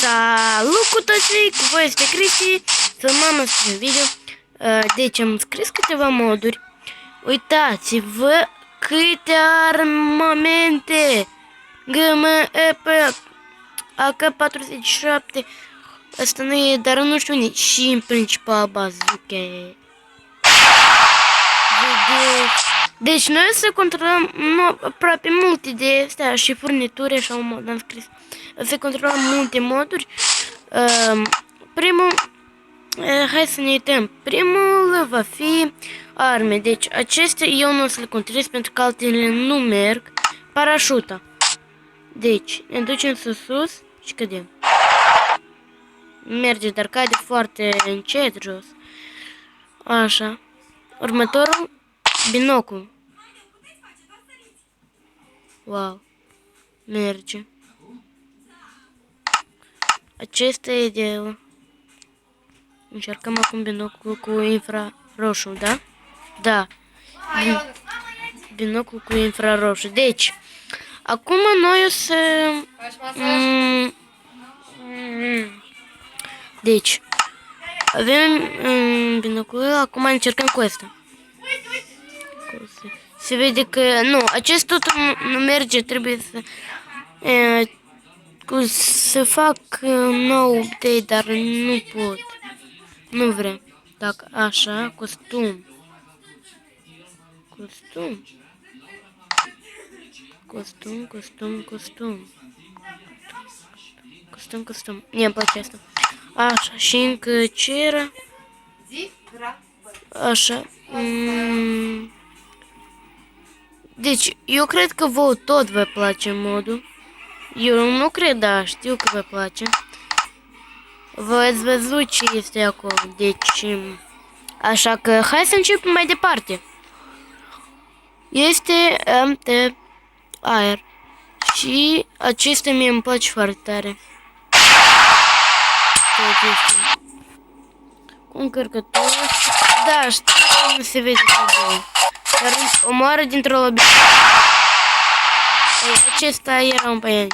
Salut cu toții, cu voi este Cristi, filmăm acest video. Deci am scris câteva moduri. Uitați-vă câte armamente GMEP AK-47. Asta nu e, dar nu știu nici. Și în principal bazuche. Deci noi să controlăm aproape multe de astea și furnituri, așa un mod am scris. Să controlăm multe moduri. Primul, hai să ne uităm. Primul va fi arme. Deci acestea eu nu o să le controlez pentru că altele nu merg. Parașuta. Deci ne ducem sus și cădem. Merge, dar cade foarte încet jos. Așa. Următorul, binocul. Wow. Merge. Acesta e de... Încercăm acum binocul cu infraroșu, da? Da. Binocul cu infraroșu. Deci, acum noi o să... Deci, avem binocul, acum încercăm cu asta. Se vede că... Nu, acest tot nu merge, trebuie să fac nou update, dar nu pot. Nu vrem. Dacă așa, costum. Costum. Costum, costum, costum. Costum, costum. Mie-mi place asta. Așa, și încă ce era? Așa. Deci, eu cred că vouă tot vă place modul. Eu nu cred, dar știu că vă place. Voi ați văzut ce este acolo. Deci, așa că hai să începem mai departe. Este MT Air. Și acesta mie îmi place foarte tare. Cu încărcător. Da, știu că nu se vede ca bun. Dar omoară dintr-o lobby. Acesta era un băian.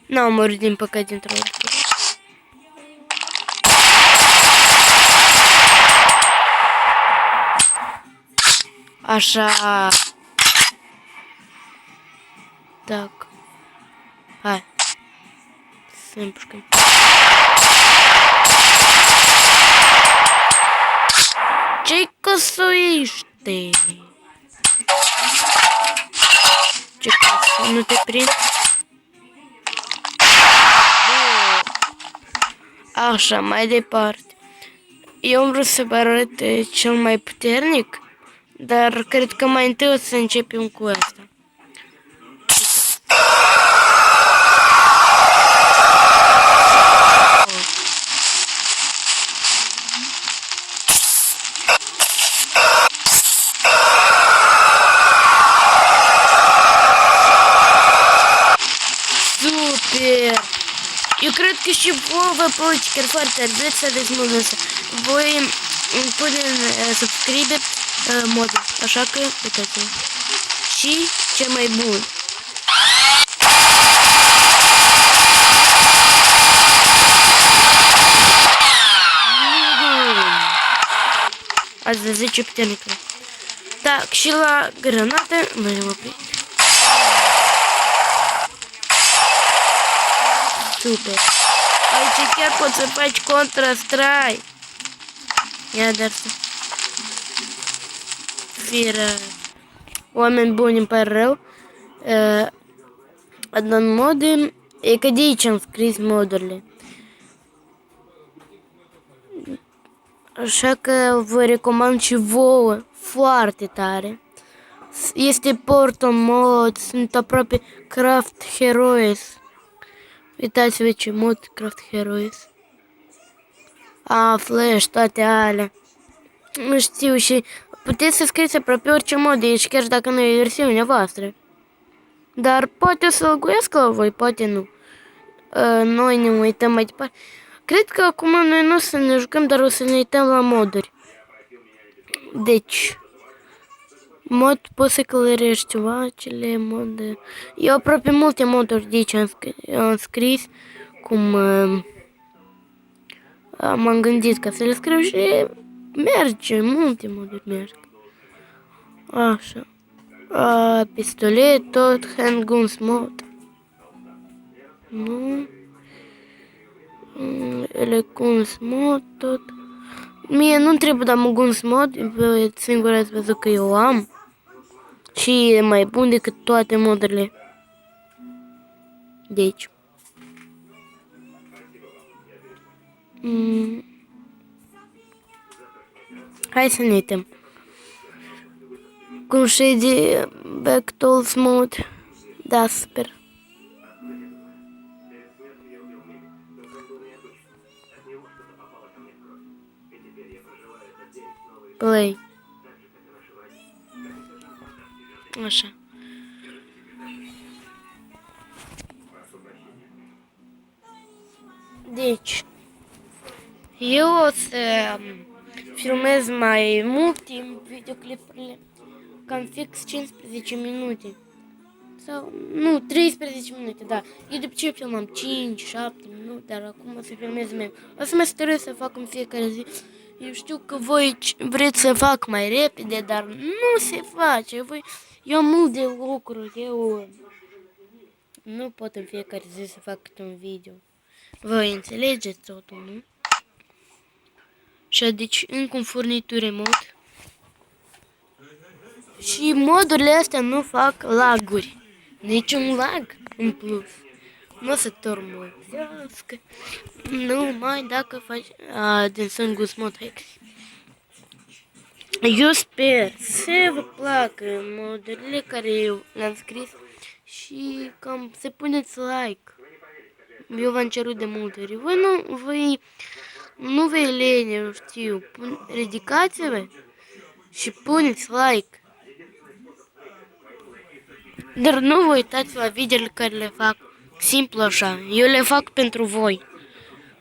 N-am murit din păcat dintr-o lobby. Așa. Так. Hai. Să împușcăm. Ce-i căsuiește? Ce căsu? Nu te prind? Așa, mai departe. Eu am vrut să vă arăt cel mai puternic, dar cred că mai întâi o să începem cu asta. Super! Eu cred că și vouă vă place chiar foarte tare. Vreți să aveți modul ăsta. Voi punem subscribe modul. Așa că uitați-vă. Și ce mai bun. Ați văzut ce puternic e. Da, și la granată noi am oprit. Super. Aici chiar poți să faci contra-strike. Ia dar să... Firă. Oameni buni, îmi pare rău. În mod... E că de aici am scris modurile. Așa că vă recomand și vouă. Foarte tare. Este Portal mod. Sunt aproape Craft Heroes. Uitați-vă ce mod Craft Heroes. Flash, toate alea. Nu știu și puteți să scrieți aproape orice mod de aici, chiar dacă nu e versiunea voastră. Dar poate o să lăguiască la voi, poate nu. Noi ne uităm mai departe. Cred că acum noi nu o să ne jucăm, dar o să ne uităm la moduri. Deci... Mod, poți să călărești ceva, acele mod... Eu aproape multe moduri de aici am scris cum m-am gândit ca să le scriu și merge, multe moduri merg. Așa. Pistolet, tot, handguns mod. Nu. Eleguns mod, tot. Mie nu trebuie guns mod, singur ați văzut că eu am. Și e mai bun decât toate modurile. Deci. Hai să ne uităm. Cum shade Backtalls mod. Da, super. Play. Așa. Deci, eu o să filmez mai mult timp videoclipurile, cam fix 15 minute. Sau, nu, 13 minute, da. Eu de obicei filmam 5-7 minute, dar acum o să filmez mai. O să mă stăresc să fac în fiecare zi. Eu știu că voi vreți să fac mai repede, dar nu se face. Eu am mult de lucruri, eu nu pot în fiecare zi să fac câte un video. Voi înțelegeți totul, nu? Și deci încă un furniture mod. Și modurile astea nu fac laguri. Niciun lag în plus. Nu o să tormozească. Numai dacă faci din Sungus mod Hex. Eu sper să vă placă modurile care eu le-am scris și cam să puneți like. Eu v-am cerut de multe ori. Voi nu vă lene, eu știu. Ridicați-vă și puneți like. Dar nu vă uitați la videole care le fac simplu așa. Eu le fac pentru voi.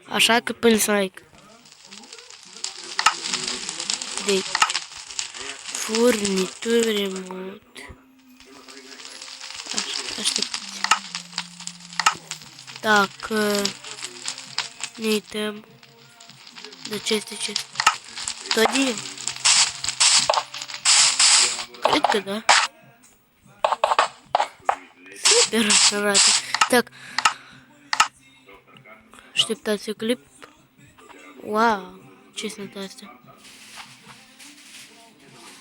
Așa că puneți like. Deci, furnituri mod. Așteptați. Dacă ne uităm. De ce este ce? Todie? Cred că da. Super arată. Так. Așteptați clip. Wow, ce sunt astea?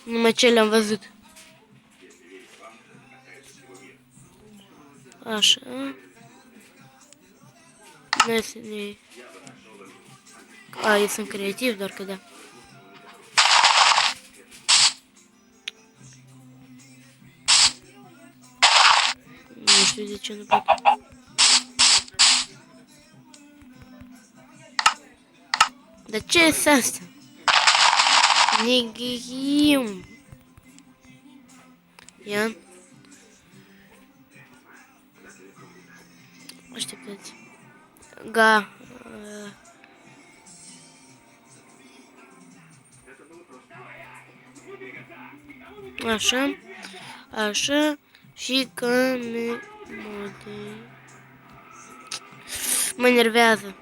Numai ce le-am văzut. Așa. Noi să ne... eu sunt creativ, doar că da. Nu știu de ce nu pot. Dar ce este asta? Neghium. Ia. Așteptați. Ga. Așa. Așa. Și că mă enervează.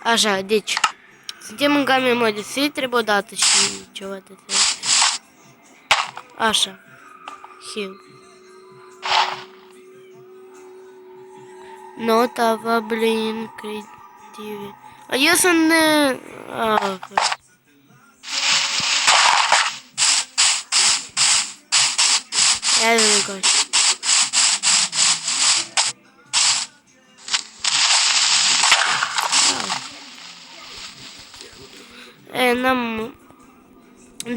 Așa, deci suntem în game mode să trebuie odată și ceva de fel. Așa. Heal. Not available in creative. Eu sunt ia să ne coși. N-am...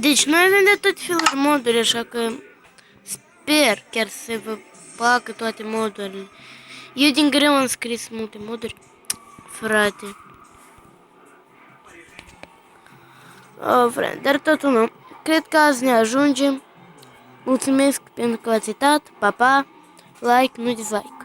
Deci noi avem de tot felul moduri, așa că sper chiar să vă placă toate modurile. Eu din greu am scris multe moduri, frate. Frate, dar totul nu. Cred că azi ne ajungem. Mulțumesc pentru că ați uitat. Pa, pa, like, nu dislike.